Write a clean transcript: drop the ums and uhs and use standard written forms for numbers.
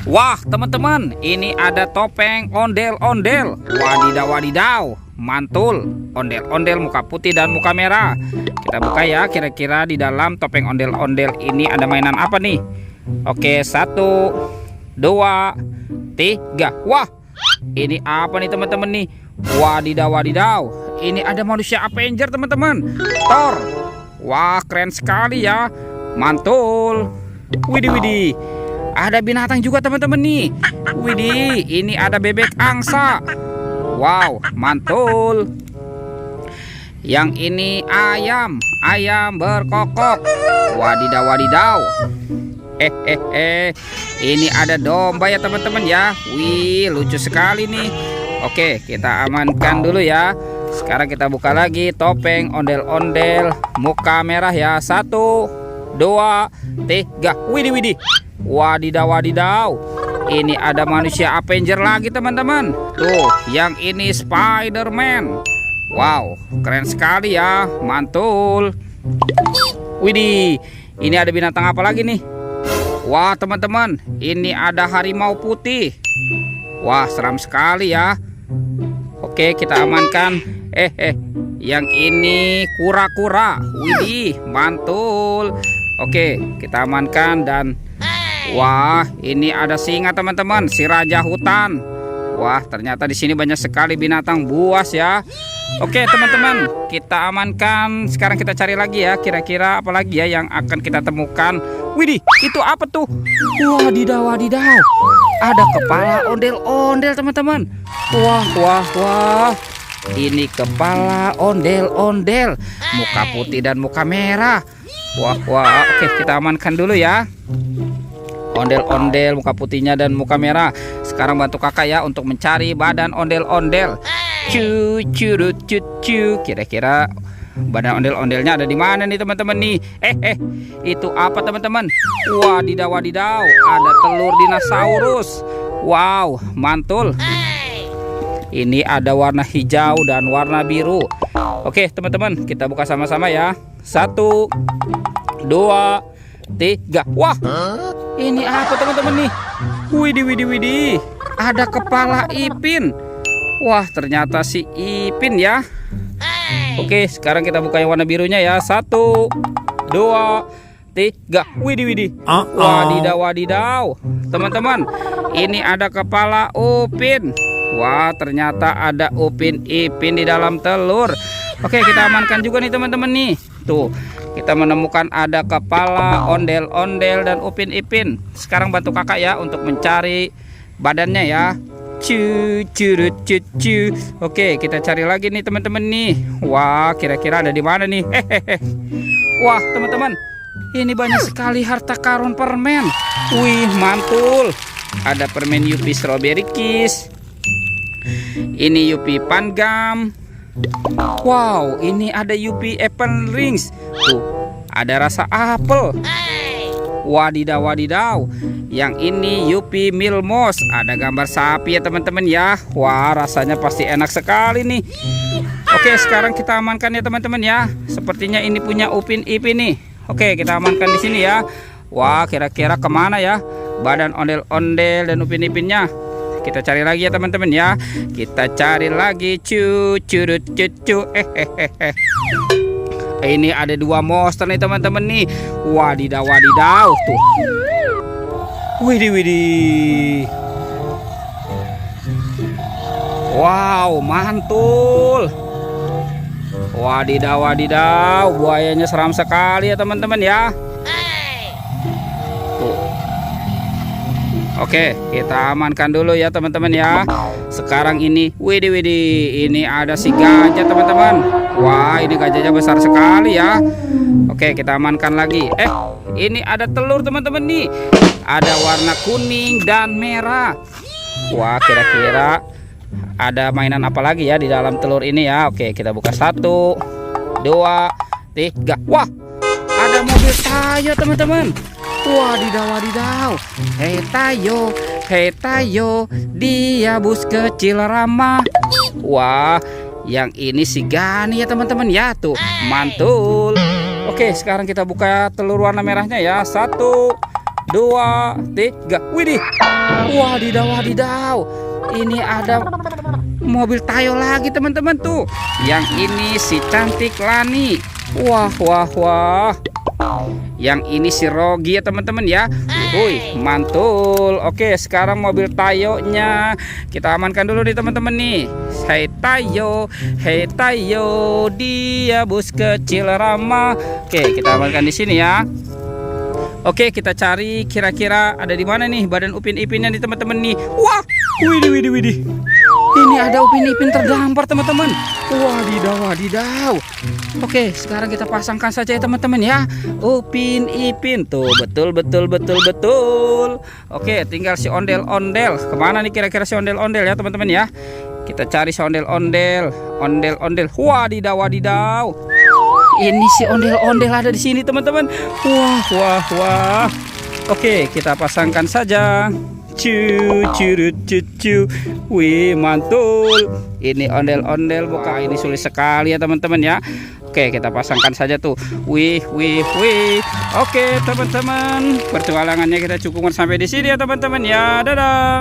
Wah teman-teman, ini ada topeng ondel-ondel. Wadidaw wadidaw, mantul. Ondel-ondel muka putih dan muka merah. Kita buka ya, kira-kira di dalam topeng ondel-ondel ini ada mainan apa nih? Oke, 1, 2, 3. Wah, ini apa nih teman-teman nih? Wadidaw wadidaw, ini ada manusia Avenger teman-teman, Thor. Wah, keren sekali ya, mantul. Widih widih, ada binatang juga teman-teman nih. Widih, ini ada bebek angsa. Wow, mantul. Yang ini ayam berkokok. Wadidaw wadidaw. Ini ada domba ya teman-teman ya. Wih, lucu sekali nih. Oke, kita amankan dulu ya. Sekarang kita buka lagi topeng ondel-ondel muka merah ya. 1, 2, 3. Widih widih. Wadidaw wadidaw, ini ada manusia Avenger lagi teman-teman. Tuh, yang ini Spider-Man. Wow, keren sekali ya, mantul. Widih, ini ada binatang apa lagi nih? Wah teman-teman, ini ada harimau putih. Wah, seram sekali ya. Oke, kita amankan. Yang ini kura-kura. Widih, mantul. Oke, kita amankan. Dan wah, ini ada singa teman-teman, si raja hutan. Wah, ternyata di sini banyak sekali binatang buas ya. Oke teman-teman, kita amankan. Sekarang kita cari lagi ya, kira-kira apa lagi ya yang akan kita temukan. Widih, itu apa tuh? Wadidaw wadidaw, ada kepala ondel-ondel teman-teman. Wah, ini kepala ondel-ondel, muka putih dan muka merah. Wah, oke, kita amankan dulu ya. Ondel-ondel muka putihnya dan muka merah. Sekarang bantu kakak ya untuk mencari badan ondel-ondel. Kira-kira badan ondel-ondelnya ada di mana nih teman-teman nih? Itu apa teman-teman? Wadidaw wadidaw, ada telur dinosaurus. Wow, mantul. Ini ada warna hijau dan warna biru. Oke teman-teman, kita buka sama-sama ya. 1, 2, 3. Wah, ini apa teman-teman nih? Widih, ada kepala Ipin. Wah, ternyata si Ipin ya. Oke, sekarang kita buka yang warna birunya ya. 1, 2, 3. Widih. Wadidaw wadidaw, teman-teman, ini ada kepala Upin. Wah, ternyata ada Upin Ipin di dalam telur. Oke, kita amankan juga nih teman-teman nih. Tuh, kita menemukan ada kepala ondel-ondel dan Upin Ipin. Sekarang bantu kakak ya untuk mencari badannya ya. Oke, kita cari lagi nih teman-teman nih. Wah, kira-kira ada di mana nih? Wah teman-teman, ini banyak sekali harta karun permen. Wih, mantul. Ada permen Yupi Strawberry Kiss. Ini Yupi Pan Gum. Wow, ini ada Yupi Apple Rings. Tuh, ada rasa apel. Wadidaw wadidaw, yang ini Yupi Milmos. Ada gambar sapi ya teman-teman ya. Wah, rasanya pasti enak sekali nih. Oke, sekarang kita amankan ya teman-teman ya. Sepertinya ini punya Upin Ipin nih. Oke, kita amankan di sini ya. Wah, kira-kira kemana ya badan ondel-ondel dan Upin Ipinnya? Kita cari lagi ya teman-teman ya. Kita cari lagi. Ini ada 2 monster nih teman-teman nih. Wadidaw wadidaw tuh. Widih. Wow, mantul. Wadidaw wadidaw, buayanya seram sekali ya teman-teman ya. Tuh. Oke, kita amankan dulu ya teman-teman ya. Sekarang ini, widih, ini ada si gajah teman-teman. Wah, ini gajahnya besar sekali ya. Oke, kita amankan lagi. Ini ada telur teman-teman nih. Ada warna kuning dan merah. Wah, kira-kira ada mainan apa lagi ya di dalam telur ini ya. Oke, kita buka. 1, 2, 3. Wah, ada mobil Tayo teman-teman. Wadidaw wadidaw. Hei Tayo, dia bus kecil ramah. Wah, yang ini si Gani ya teman-teman ya. Tuh, mantul. Oke, sekarang kita buka telur warna merahnya ya. 1, 2, 3. Widih. Wadidaw, wadidaw. Ini ada mobil Tayo lagi teman-teman tuh. Yang ini si cantik Lani. Wah, wah, wah. Yang ini si Rogi ya teman-teman ya. Wih, mantul. Oke, sekarang mobil Tayonya kita amankan dulu nih teman-teman nih. Hei Tayo, dia bus kecil ramah. Oke, kita amankan di sini ya. Oke, kita cari kira-kira ada di mana nih badan Upin Ipinnya nih teman-teman nih. Wah, widih. Ini ada Upin Ipin terdampar teman-teman. Wadidaw, wadidaw. Oke, sekarang kita pasangkan saja ya teman-teman ya. Upin Ipin tuh, betul. Oke, tinggal si ondel-ondel. Kemana nih kira-kira si ondel-ondel ya teman-teman ya? Kita cari si ondel-ondel. Wadidaw, wadidaw. Ini si ondel-ondel ada di sini teman-teman. Wah. Oke, kita pasangkan saja. Cucu. Wih, mantul. Ini ondel-ondel buka. Ini sulit sekali ya teman-teman ya. Oke, kita pasangkan saja tuh. Wih. Oke teman-teman, pertualangannya kita cukupkan sampai di sini ya teman-teman ya. Dadah.